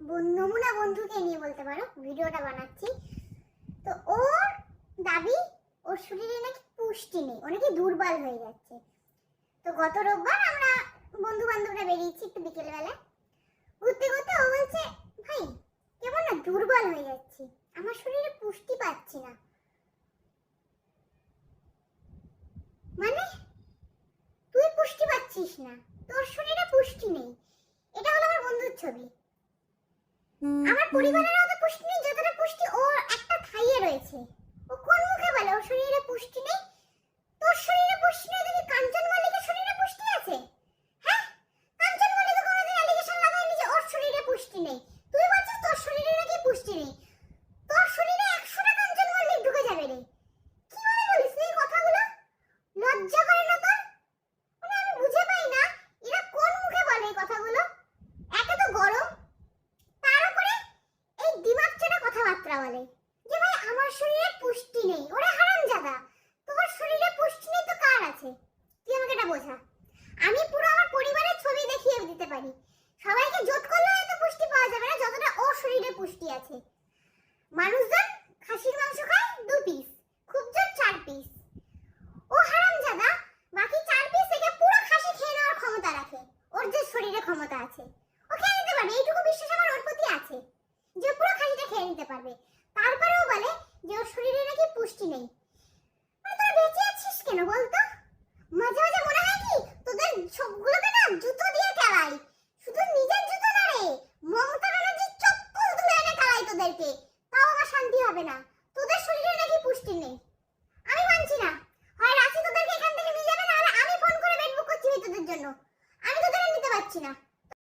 নমুনা বন্ধুকে নিয়ে বলতে পারো ভিডিওটা বানাচ্ছি। তো ওর দাবি ওর শরীরে নাকি পুষ্টি নেই, ও নাকি দুর্বল হয়ে যাচ্ছে। তো গত রোববার আমরা বন্ধু বান্ধবরা বেরিয়েছি একটু বিকেলবেলা ঘুরতে ঘুরতে। ও বলছে, ভাই কেমন না দুর্বল হয়ে যাচ্ছি, আমার শরীরে পুষ্টি পাচ্ছি না। মানে তুই পুষ্টি পাচ্ছিস না, তোর শরীরে পুষ্টি নেই, এটা হলো আমার বন্ধুর ছবি। আমার পরিবারের অত পুষ্টি নেই যতটা পুষ্টি ওর একটা থাইয়ে রয়েছে। ও কোন মুখে বলে ওর শরীরে পুষ্টি নেই? তোর শরীরে পুষ্টি নেই দেখি কাঞ্চন মল্লিকের শরীরে পুষ্টি আছে? হ্যাঁ, কাঞ্চন মল্লিক কোনোদিন অ্যালিগেশন লাগায়নি যে ওর শরীরে পুষ্টি নেই। তুই বলছিস তোর শরীরে নাকি পুষ্টি নেই। তোর শরীরে 100টা কাঞ্চন মল্লিক ঢুকে যাবে রে। কিভাবে বলিস এই কথাগুলো? লজ্জা করে না তোর? মানে আমি বুঝে পাই না এরা কোন মুখে বলে এই কথাগুলো। একে তো গরম, তার উপরে এই দিমাগচোদা কথাবার্তা বলে যে ভাই আমার শরীরে পুষ্টি নেই। ওরে হারামজাদা, তোর শরীরে পুষ্টি নেই তো কার আছে? তুই আমাকে এটা বোঝা। আমি পুরো আমার পরিবারের ছবি দেখিয়ে দিতে পারি, সবাইকে জোট করলে এত পুষ্টি পাওয়া যাবে না যতটা ওর শরীরে পুষ্টি আছে। মানুষজন খাসির মাংস খায় 2 পিস, খুব জোর 4 পিস। ও হারামজাদা বাকি 4 পিস থেকে পুরো খাসি খেয়ে নেওয়ার ক্ষমতা রাখে। ওর যে শরীরে ক্ষমতা আছে ও খেয়ে নিতে পারবে, এইটুকু বিশ্বাস আমার ওর প্রতি আছে যে পুরো খাসিটা খেয়ে নিতে পারবে। তারপরেও বলে যে ওর শরীরে নাকি পুষ্টি নেই। মানে তোরা বেঁচে আছিস কেন বলতো? মাঝে মাঝে মনে হয় কি তোদের সবগুলোকে না জুতো দিয়ে কেলাই।